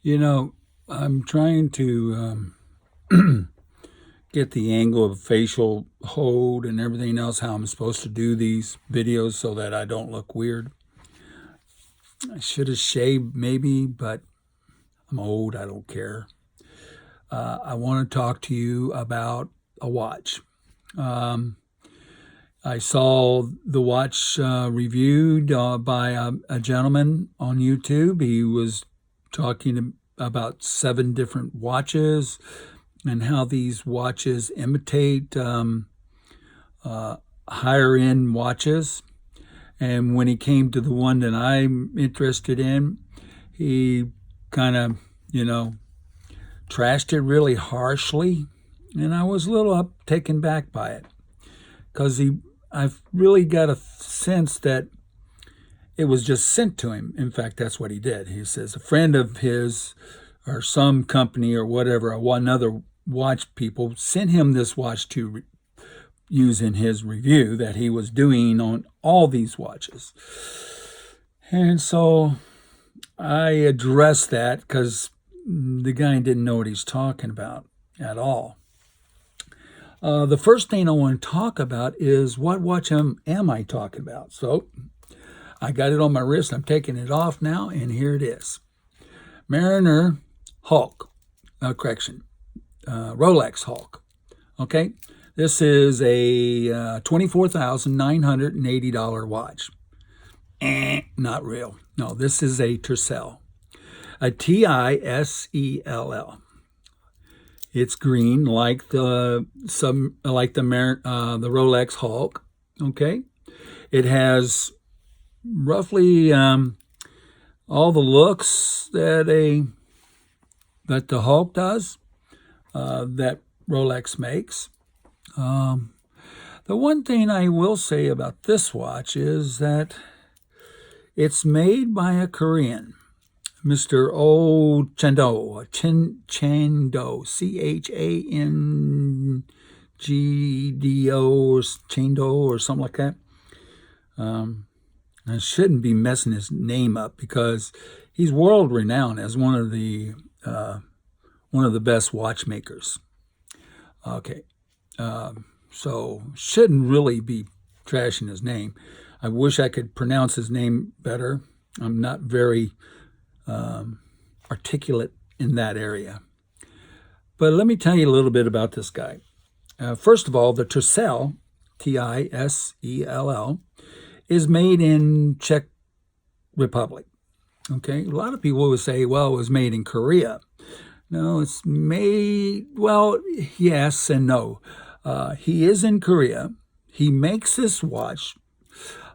You know, I'm trying to get the angle of facial hold and everything else, how I'm supposed to do these videos so that I don't look weird. I should have shaved maybe, but I'm old. I don't care. I want to talk to you about a watch. Um, I saw the watch reviewed by a gentleman on YouTube. He was talking about 7 different watches and how these watches imitate higher end watches. And when he came to the one that I'm interested in, he kind of, trashed it really harshly. And I was a little taken back by it because I've really got a sense that it was just sent to him. In fact, that's what he did. He says a friend of his or some company or whatever, another watch people sent him this watch to use in his review that he was doing on all these watches. And so I addressed that because the guy didn't know what he's talking about at all. The first thing I want to talk about is what watch am I talking about? So I got it on my wrist. I'm taking it off now, and here it is. Mariner Hulk. Rolex Hulk. Okay? This is a $24,980 watch. Not real. No, this is a Tisell. A Tisell. It's green like the Rolex Hulk. Okay? It has roughly all the looks that the Hulk does, that Rolex makes. The one thing I will say about this watch is that it's made by a Korean, Mr. Changdo, Changdo, Changdo, or something like that. I shouldn't be messing his name up because he's world renowned as one of the best watchmakers. Okay, so shouldn't really be trashing his name. I wish I could pronounce his name better. I'm not very articulate in that area. But let me tell you a little bit about this guy. First of all, the Tisell, Tisell, is made in Czech Republic. Okay, a lot of people would say, well, it was made in Korea. No, it's made, well, yes and no. He is in Korea. He makes this watch,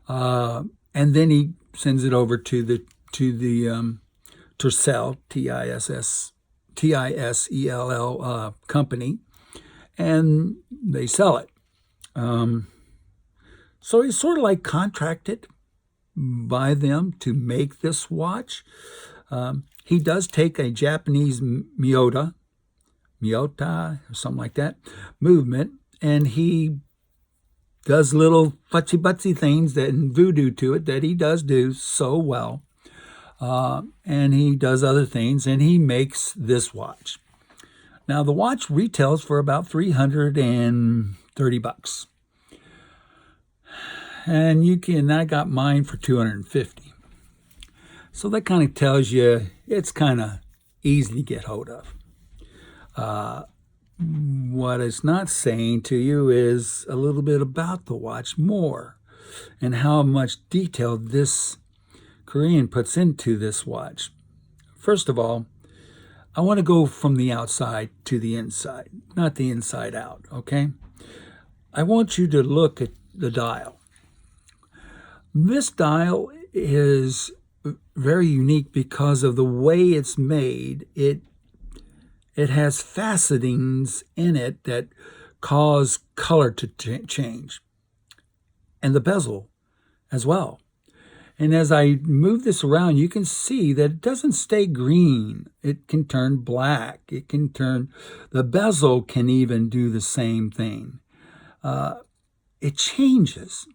and then he sends it over to the Tisell, Tisell company, and they sell it. So he's sort of like contracted by them to make this watch. He does take a Japanese Miyota, or something like that, movement, and he does little futsy-butsy things and voodoo to it that he does do so well. And he does other things, and he makes this watch. Now, the watch retails for about $330. And I got mine for $250. So that kind of tells you it's kind of easy to get hold of. What it's not saying to you is a little bit about the watch more and how much detail this Korean puts into this watch. First of all, I want to go from the outside to the inside, not the inside out, okay? I want you to look at the dial. This dial is very unique because of the way it's made. It has facetings in it that cause color to change, and the bezel as well. And as I move this around, you can see that it doesn't stay green. It can turn black. The bezel can even do the same thing. It changes.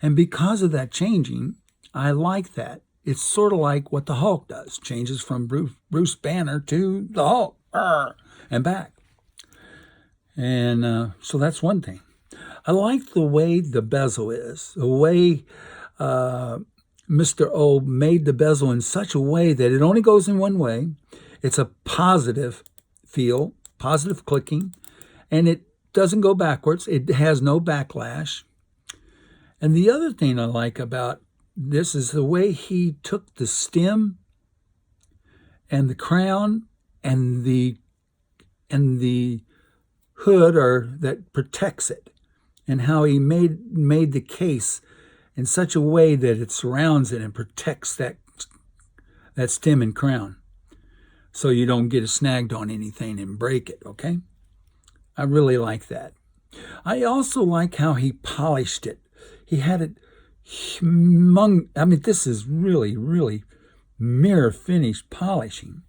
And because of that changing, I like that. it's sort of like what the Hulk does. Changes from Bruce Banner to the Hulk and back. And so that's one thing. I like the way the bezel is, the way Mr. O made the bezel in such a way that it only goes in one way. It's a positive feel, positive clicking, and it doesn't go backwards. It has no backlash. And the other thing I like about this is the way he took the stem and the crown and the hood that protects it, and how he made the case in such a way that it surrounds it and protects that stem and crown, so you don't get it snagged on anything and break it, okay? I really like that. I also like how he polished it. He had it this is really, really mirror finish polishing,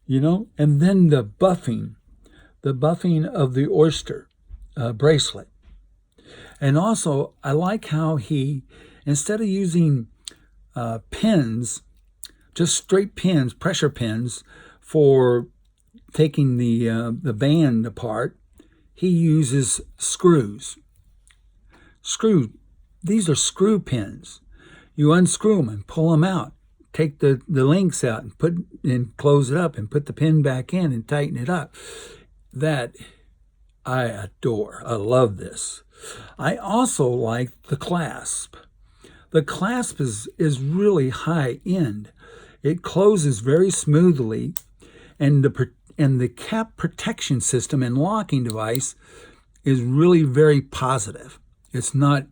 and then the buffing of the oyster bracelet. And also, I like how he, instead of using pins, just straight pins, pressure pins, for taking the band apart, he uses screws. These are screw pins. You unscrew them and pull them out. Take the links out and close it up and put the pin back in and tighten it up. That I adore. I love this. I also like the clasp. The clasp is really high end. It closes very smoothly, and the cap protection system and locking device is really very positive. It's not,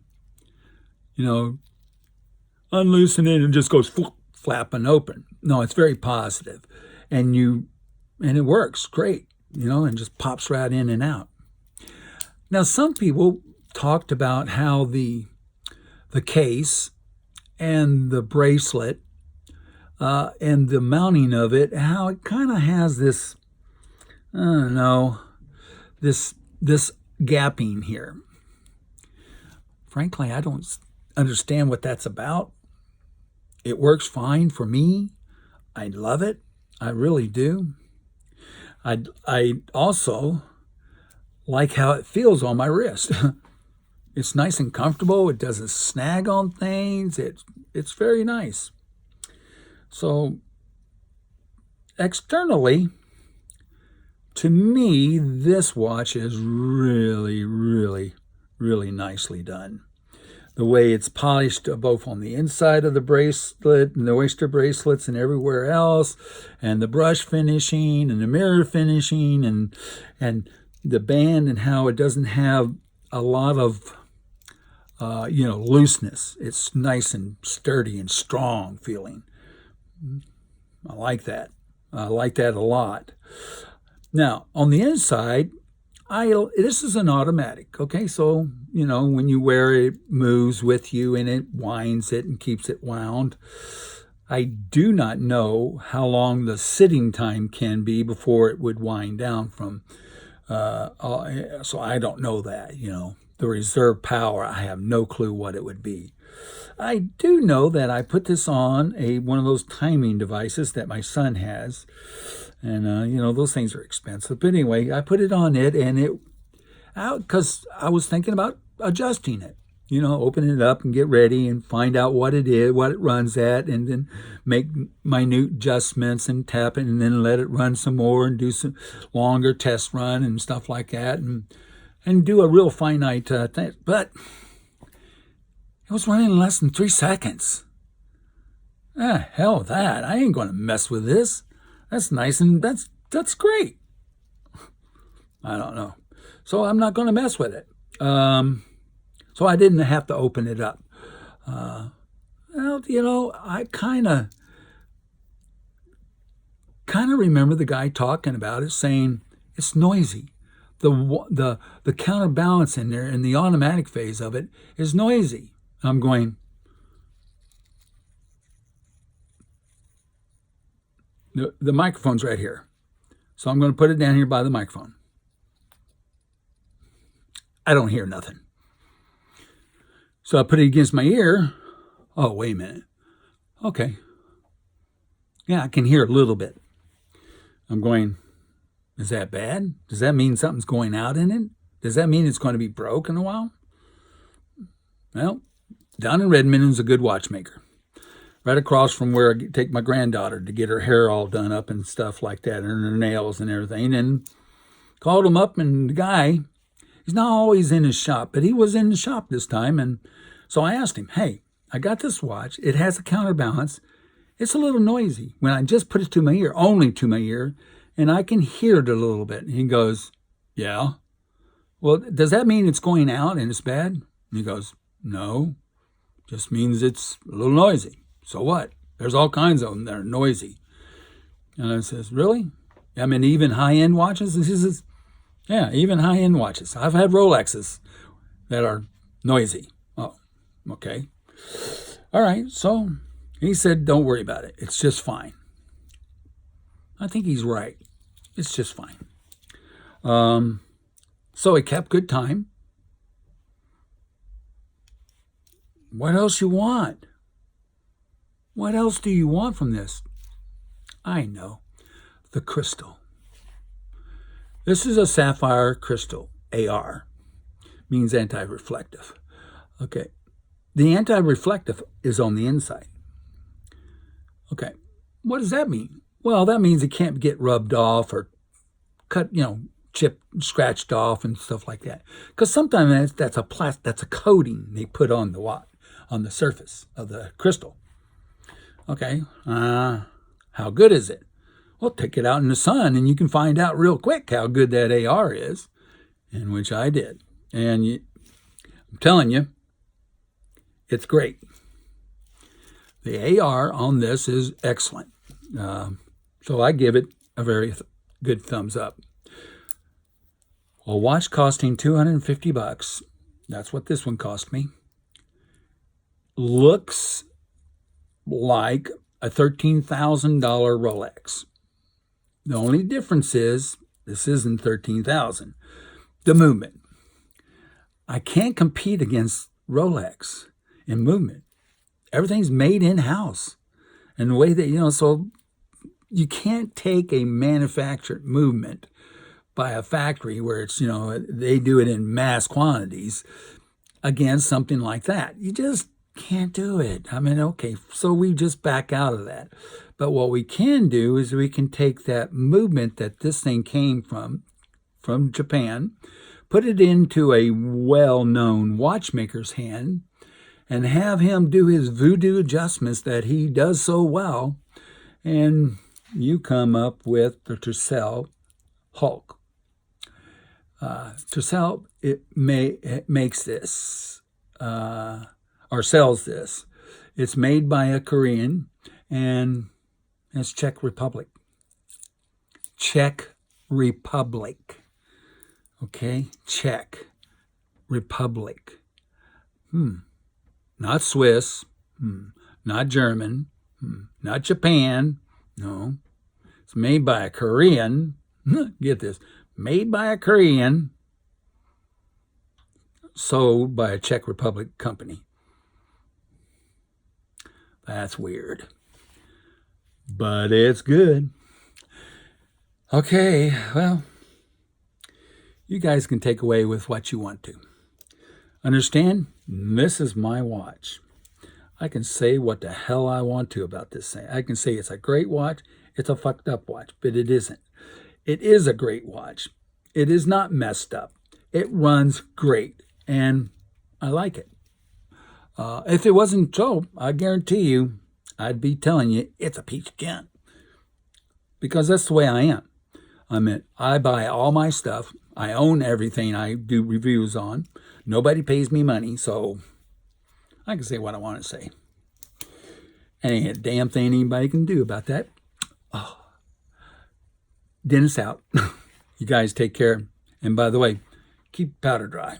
unloosen it and just goes flapping open. No, it's very positive, and it works great, and just pops right in and out. Now, some people talked about how the case and the bracelet and the mounting of it, how it kind of has this, I don't know, this gapping here. Frankly, I don't understand what that's about. It works fine for me. I love it. I really do. I also like how it feels on my wrist. It's nice and comfortable. It doesn't snag on things. It's very nice. So externally, to me, this watch is really, really, really nicely done. The way it's polished both on the inside of the bracelet and the oyster bracelets and everywhere else, and the brush finishing and the mirror finishing and the band, and how it doesn't have a lot of looseness. It's nice and sturdy and strong feeling. I like that. I like that a lot. Now, on the inside, this is an automatic, okay? So, when you wear it, it moves with you and it winds it and keeps it wound. I do not know how long the sitting time can be before it would wind down from, so I don't know that, The reserve power, I have no clue what it would be. I do know that I put this on one of those timing devices that my son has. And, those things are expensive. But anyway, I put it on it, and because I was thinking about adjusting it, open it up and get ready and find out what it is, what it runs at, and then make minute adjustments and tap it, and then let it run some more and do some longer test run and stuff like that, and do a real finite thing. But it was running in less than 3 seconds. Hell with that. I ain't going to mess with this. That's nice, and that's great. I don't know. So I'm not going to mess with it. So I didn't have to open it up. I kind of remember the guy talking about it, saying it's noisy. The counterbalance in there in the automatic phase of it is noisy. I'm going, the microphone's right here. So I'm going to put it down here by the microphone. I don't hear nothing. So I put it against my ear. Oh, wait a minute. Okay, Yeah, I can hear a little bit. I'm going, is that bad? Does that mean something's going out in it? Does that mean it's going to be broke in a while? Well, down in Redmond is a good watchmaker. Right across from where I take my granddaughter to get her hair all done up and stuff like that, and her nails and everything. And called him up, and the guy, he's not always in his shop, but he was in the shop this time. And so I asked him, hey, I got this watch. It has a counterbalance. It's a little noisy when I just put it to my ear, only to my ear, and I can hear it a little bit. And he goes, yeah. Well, does that mean it's going out and it's bad? And he goes, no, just means it's a little noisy. So what? There's all kinds of them that are noisy. And I says, really? I mean, even high-end watches? And he says, yeah, even high-end watches. I've had Rolexes that are noisy. Oh, okay. All right, so he said, don't worry about it. It's just fine. I think he's right. It's just fine. So it kept good time. What else you want? What else do you want from this? I know. The crystal. This is a sapphire crystal, AR. Means anti-reflective. Okay. The anti-reflective is on the inside. Okay. What does that mean? Well, that means it can't get rubbed off or cut, chipped, scratched off and stuff like that. Because sometimes that's a coating they put on the surface of the crystal. Okay, how good is it? Well, take it out in the sun and you can find out real quick how good that AR is, in which I did. And I'm telling you, it's great. The AR on this is excellent. So I give it a very good thumbs up. A watch costing $250, that's what this one cost me, looks like a $13,000 Rolex. The only difference is this isn't $13,000. The movement. I can't compete against Rolex in movement. Everything's made in-house. And the way that, so you can't take a manufactured movement by a factory where it's, they do it in mass quantities against something like that. You just can't do it. I mean, okay, so we just back out of that. But what we can do is we can take that movement that this thing came from Japan, put it into a well-known watchmaker's hand, and have him do his voodoo adjustments that he does so well, and you come up with the TIsell Hulk. Tisell makes this, or sells this. It's made by a Korean, and it's Czech Republic. Czech Republic. Okay? Czech Republic. Not Swiss. Not German. Not Japan. No. It's made by a Korean. Get this. Made by a Korean. Sold by a Czech Republic company. That's weird. But it's good. Okay, well, you guys can take away with what you want to. Understand? This is my watch. I can say what the hell I want to about this thing. I can say it's a great watch. It's a fucked up watch, but it isn't. It is a great watch. It is not messed up. It runs great, and I like it. If it wasn't so, I guarantee you, I'd be telling you it's a piece of junk. Because that's the way I am. I buy all my stuff. I own everything I do reviews on. Nobody pays me money, so I can say what I want to say. Ain't a damn thing anybody can do about that. Oh. Dennis out. You guys take care. And by the way, keep powder dry.